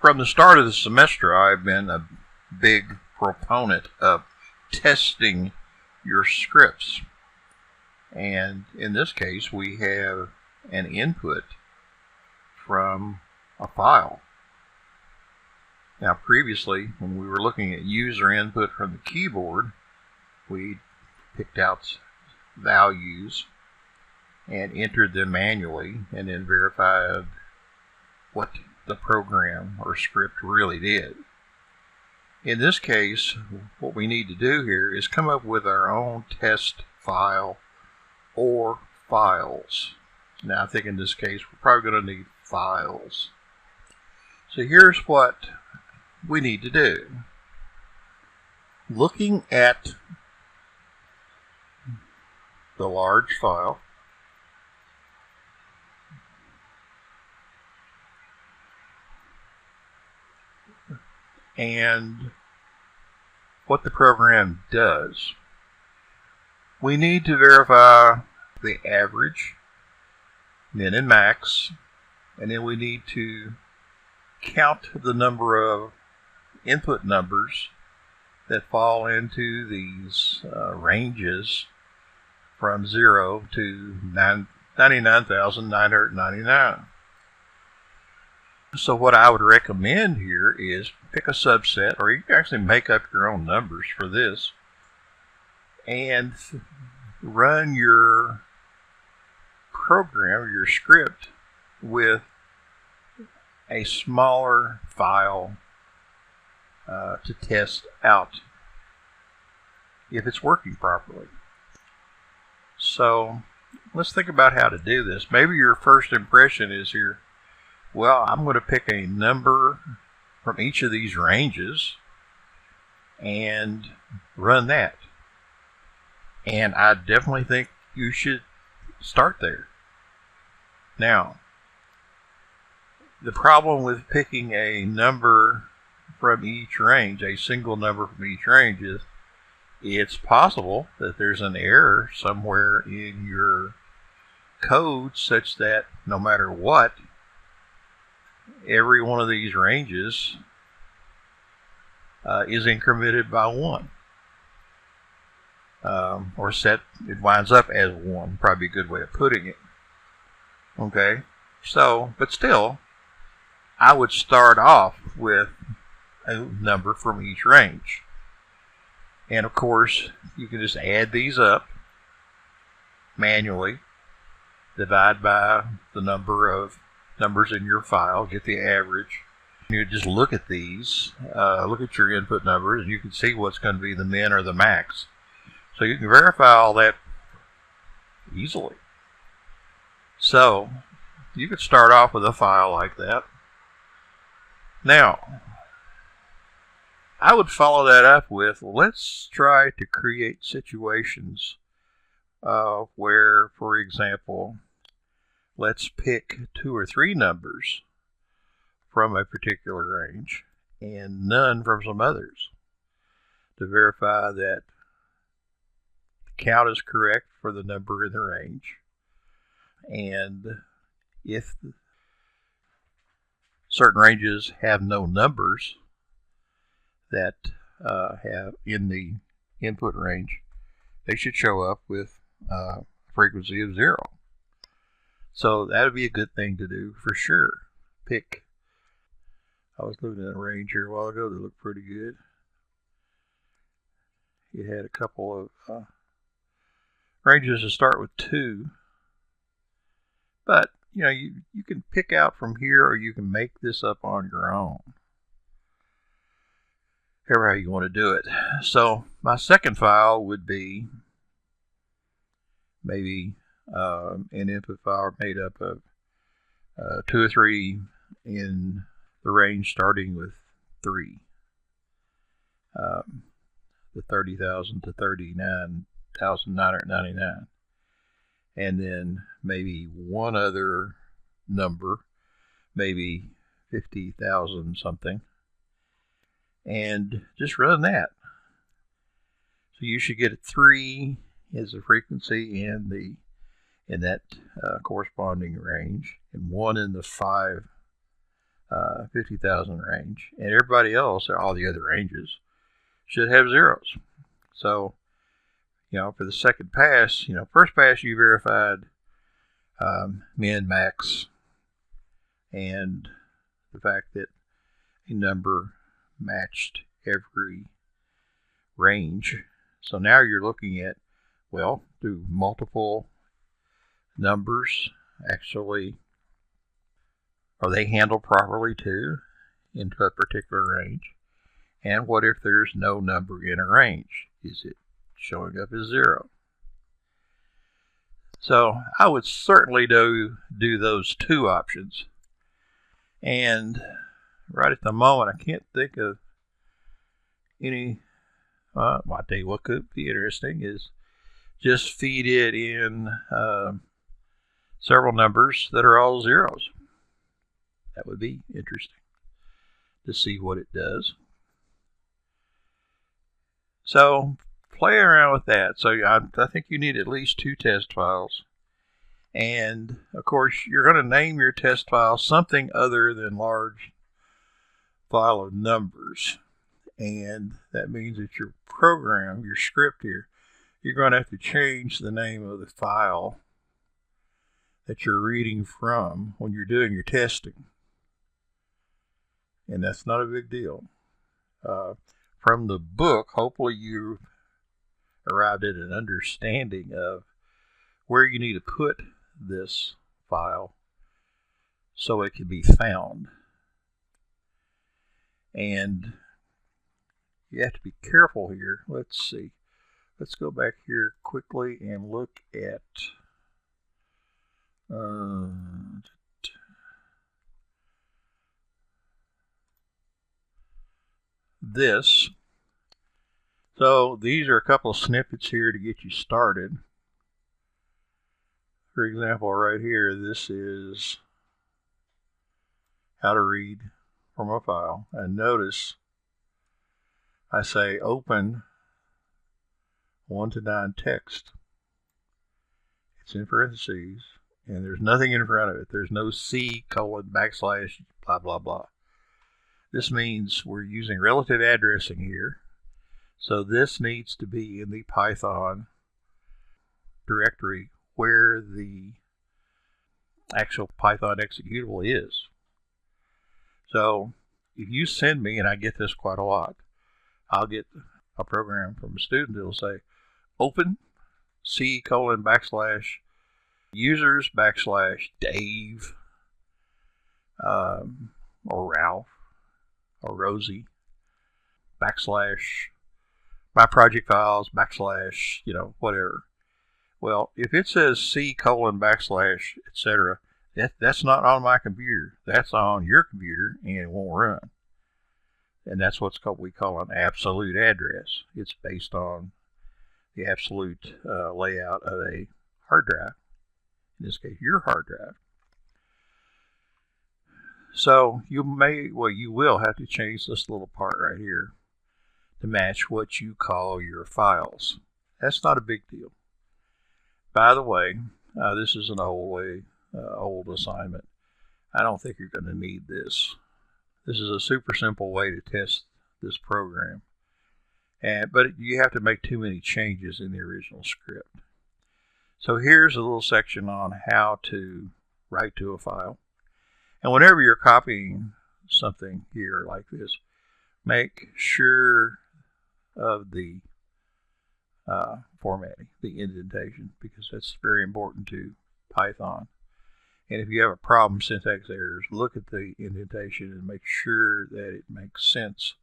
From the start of the semester, I've been a big proponent of testing your scripts. And in this case, we have an input from a file. Now, previously, when we were looking at user input from the keyboard, we picked out values and entered them manually and then verified what the program or script really did. In this case, what we need to do here is come up with our own test file or files. Now I think in this case we're probably going to need files. So here's what we need to do. Looking at the large file, and what the program does, we need to verify the average, min and max, and then we need to count the number of input numbers that fall into these ranges from 0 to 99,999. So what I would recommend here is pick a subset, or you can actually make up your own numbers for this, and run your program or your script with a smaller file to test out if it's working properly. So let's think about how to do this. Maybe your first impression is here, well, I'm going to pick a number from each of these ranges and run that. And I definitely think you should start there. Now, the problem with picking a number from each range, a single number from each range, is it's possible that there's an error somewhere in your code such that no matter what, every one of these ranges is incremented by 1. Or set, it winds up as 1, probably a good way of putting it. Okay, so, but still, I would start off with a number from each range. And of course, you can just add these up manually, divide by the number of numbers in your file, get the average. You just look at these, look at your input numbers, and you can see what's going to be the min or the max. So you can verify all that easily. So you could start off with a file like that. Now, I would follow that up with, let's try to create situations where, for example, let's pick 2 or 3 numbers from a particular range and none from some others to verify that the count is correct for the number in the range. And if certain ranges have no numbers that have in the input range, they should show up with a frequency of 0. So that would be a good thing to do for sure. Pick, I was looking at a range here a while ago that looked pretty good. It had a couple of ranges to start with 2. But, you know, you can pick out from here, or you can make this up on your own. However how you want to do it. So my second file would be maybe an input file made up of 2 or 3 in the range starting with 3. The 30,000 to 39,999. And then maybe one other number, maybe 50,000 something, and just run that. So you should get 3 as a frequency in that corresponding range, and 1 in the 5 50,000 range, and everybody else, all the other ranges, should have zeros. So, for the second pass, first pass you verified min, max, and the fact that a number matched every range. So now you're looking at, well, do multiple numbers actually, are they handled properly too into a particular range? And what if there's no number in a range? Is it showing up as 0? So I would certainly do those two options. And right at the moment, I can't think of any. I'll tell you what could be interesting is just feed it in several numbers that are all zeros. That would be interesting to see what it does. So play around with that. So I think you need at least 2 test files. And of course, you're going to name your test file something other than large file of numbers. And that means that your program, your script here, you're going to have to change the name of the file that you're reading from when you're doing your testing. And that's not a big deal. From the book, hopefully you arrived at an understanding of where you need to put this file so it can be found. And you have to be careful here. Let's see. Let's go back here quickly and look at this. So these are a couple of snippets here to get you started. For example, right here, this is how to read from a file. And notice I say open 1 to 9 text. It's in parentheses, and there's nothing in front of it. There's no C:\\, blah, blah, blah. This means we're using relative addressing here. So this needs to be in the Python directory where the actual Python executable is. So if you send me, and I get this quite a lot, I'll get a program from a student that'll say, open C:\users /Dave or Ralph or Rosie /my project files / whatever. Well, if it says C:\, etc., that's not on my computer. That's on your computer, and it won't run. And that's we call an absolute address. It's based on the absolute layout of a hard drive. In this case, your hard drive. So you will have to change this little part right here to match what you call your files. That's not a big deal. By the way, this is an old assignment. I don't think you're going to need this. This is a super simple way to test this program. But you have to make too many changes in the original script. So here's a little section on how to write to a file. And whenever you're copying something here like this, make sure of the formatting, the indentation, because that's very important to Python. And if you have a problem, syntax errors, look at the indentation and make sure that it makes sense.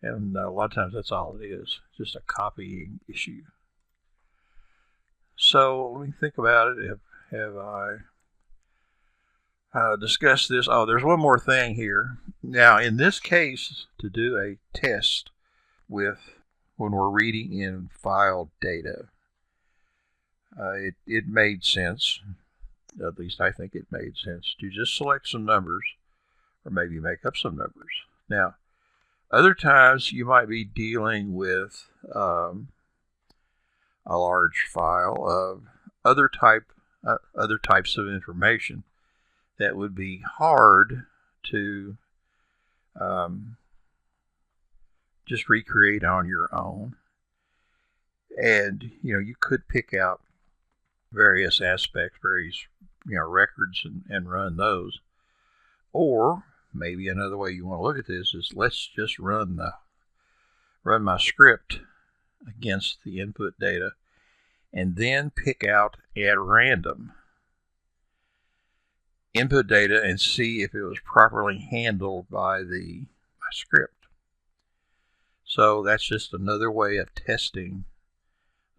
And a lot of times that's all it is, just a copying issue. So let me think about it. Have I discussed this? Oh, there's one more thing here. Now, in this case, to do a test when we're reading in file data, it made sense. At least I think it made sense to just select some numbers or maybe make up some numbers. Now, other times you might be dealing with a large file of other types of information that would be hard to just recreate on your own. And, you could pick out various aspects, various, records and run those. Or maybe another way you want to look at this is let's just run my script against the input data and then pick out at random input data and see if it was properly handled by my script. So that's just another way of testing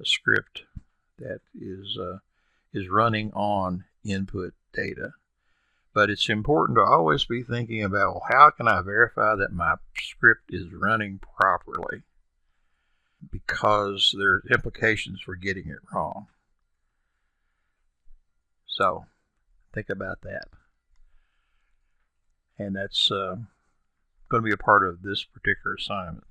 a script that is running on input data. But it's important to always be thinking about, well, how can I verify that my script is running properly? Because there are implications for getting it wrong. So think about that. And that's going to be a part of this particular assignment.